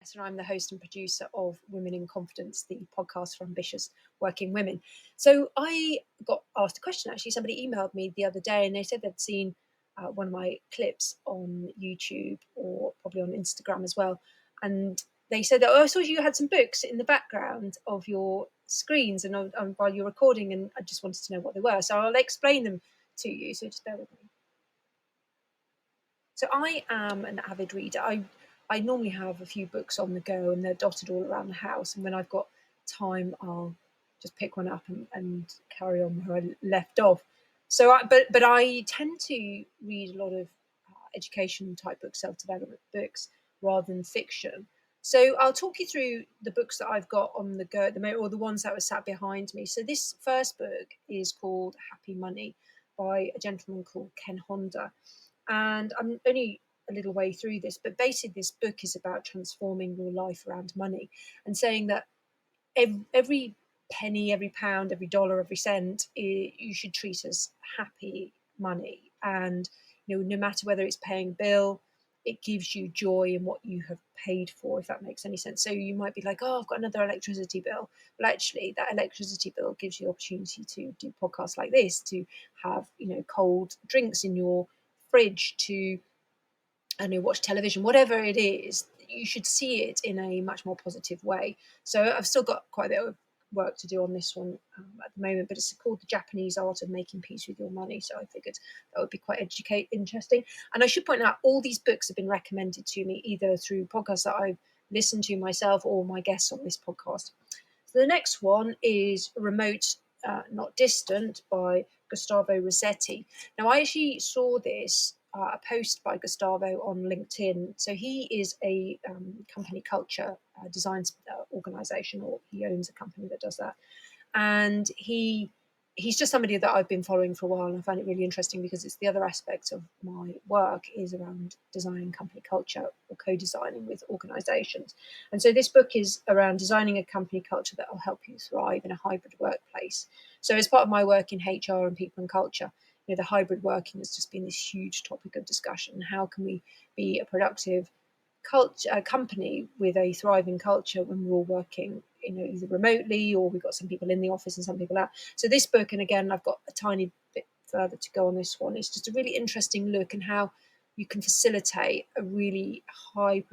And I'm the host and producer of Women in Confidence, the podcast for ambitious working women. So I got asked a question. Actually, somebody emailed me the other day and they said they'd seen one of my clips on YouTube or probably on Instagram as well. And they said, "Oh, I saw you had some books in the background of your screens and while you're recording, and I just wanted to know what they were. So I'll explain them to you. So just bear with me. So I am an avid reader. I normally have a few books on the go and they're dotted all around the house. And when I've got time, I'll just pick one up and carry on where I left off. But I tend to read a lot of education type books, self development books, rather than fiction. So I'll talk you through the books that I've got on the go at the moment, or the ones that were sat behind me. So this first book is called Happy Money by a gentleman called Ken Honda. And I'm only a little way through this, but basically this book is about transforming your life around money and saying that every penny, every pound, every dollar, every cent, you should treat as happy money. And no matter whether it's paying a bill, it gives you joy in what you have paid for, if that makes any sense. So you might be like, oh, I've got another electricity bill. Well, actually, that electricity bill gives you the opportunity to do podcasts like this, to have cold drinks in your fridge, to watch television, whatever it is. You should see it in a much more positive way. So I've still got quite a bit of work to do on this one at the moment, but it's called The Japanese Art of Making Peace with Your Money. So I figured that would be quite interesting. And I should point out, all these books have been recommended to me either through podcasts that I've listened to myself or my guests on this podcast. So the next one is Remote, Not Distant by Gustavo Razzetti. Now, I actually saw this a post by Gustavo on LinkedIn. So he is a company culture design organization, or he owns a company that does that. And he's just somebody that I've been following for a while, and I find it really interesting because it's the other aspect of my work is around designing company culture or co-designing with organizations. And so this book is around designing a company culture that will help you thrive in a hybrid workplace. So as part of my work in HR and people and culture, the hybrid working has just been this huge topic of discussion. How can we be a productive company with a thriving culture when we're all working, either remotely, or we've got some people in the office and some people out. So this book, and again, I've got a tiny bit further to go on this one, it's just a really interesting look and how you can facilitate a really high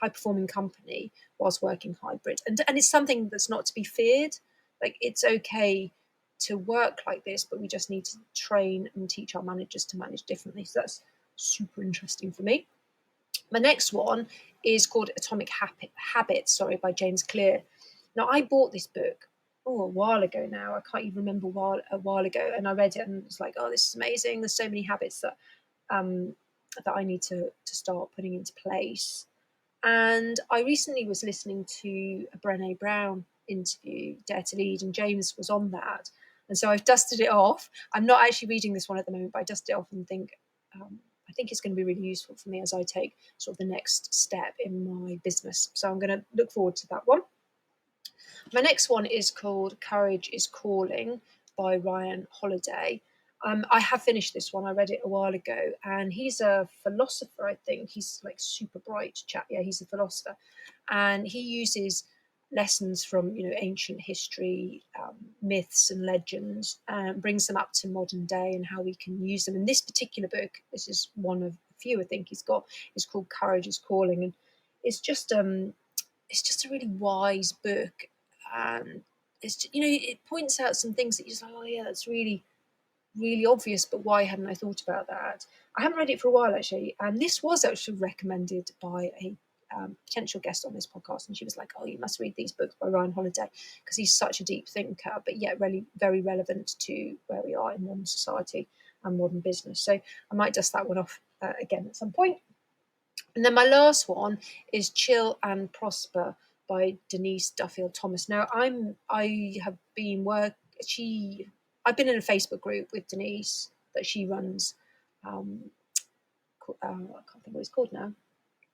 performing company whilst working hybrid. And it's something that's not to be feared. Like, it's okay to work like this, but we just need to train and teach our managers to manage differently. So that's super interesting for me. My next one is called Atomic Habits, by James Clear. Now, I bought this book a while ago now. I can't even remember a while ago, and I read it and was like, oh, this is amazing. There's so many habits that I need to start putting into place. And I recently was listening to a Brené Brown interview, Dare to Lead, and James was on that. And so I've dusted it off. I'm not actually reading this one at the moment, but I dusted it off and think I think it's going to be really useful for me as I take sort of the next step in my business. So I'm going to look forward to that one. My next one is called Courage is Calling by Ryan Holiday. I have finished this one. I read it a while ago, and he's a philosopher, I think. He's like super bright chap. Yeah, he's a philosopher. And he uses lessons from ancient history, myths and legends, and brings them up to modern day and how we can use them. In this particular book, this is one of a few I think he's got, it's called Courage is Calling, and it's just a really wise book. And it's it points out some things that you're just like, oh yeah, that's really really obvious, but why hadn't I thought about that? I haven't read it for a while actually, and this was actually recommended by a potential guest on this podcast, and she was like, oh, you must read these books by Ryan Holiday because he's such a deep thinker, but yet really very relevant to where we are in modern society and modern business. So I might dust that one off again at some point. And then my last one is Chill and Prosper by Denise Duffield Thomas. Now I've been in a Facebook group with Denise that she runs. I can't think what it's called now.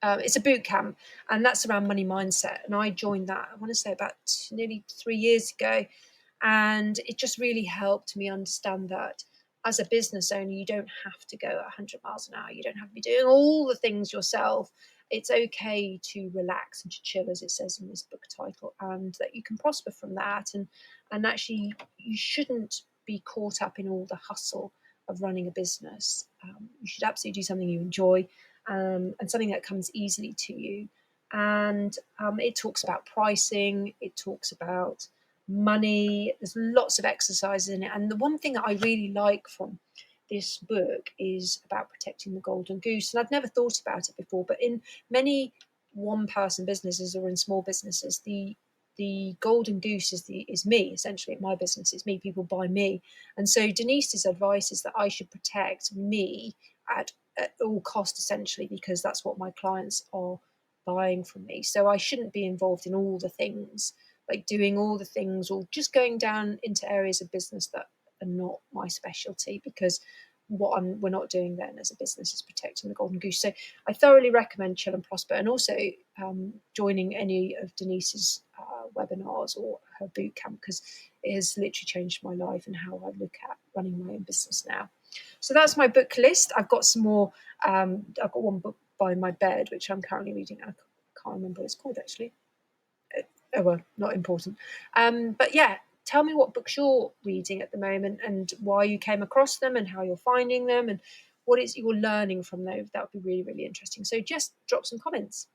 It's a boot camp, and that's around money mindset. And I joined that, I want to say, about nearly 3 years ago. And it just really helped me understand that as a business owner, you don't have to go at 100 miles an hour. You don't have to be doing all the things yourself. it's okay to relax and to chill, as it says in this book title, and that you can prosper from that. And actually, you shouldn't be caught up in all the hustle of running a business. You should absolutely do something you enjoy, and something that comes easily to you. And it talks about pricing, it talks about money. There's lots of exercises in it. And the one thing that I really like from this book is about protecting the golden goose. And I've never thought about it before, but in many one-person businesses or in small businesses, the golden goose is me. Essentially, my business is me. People buy me, and so Denise's advice is that I should protect me at all cost, essentially, because that's what my clients are buying from me. So I shouldn't be involved in all the things, like doing all the things or just going down into areas of business that are not my specialty, because we're not doing then as a business is protecting the golden goose. So I thoroughly recommend Chill and Prosper, and also joining any of Denise's webinars or her boot camp, because it has literally changed my life and how I look at running my own business now. So that's my book list. I've got some more. I've got one book by my bed which I'm currently reading. I can't remember what it's called actually. Oh well, not important. But yeah, tell me what books you're reading at the moment and why you came across them and how you're finding them and what is you're learning from those. That would be really, really interesting. So just drop some comments.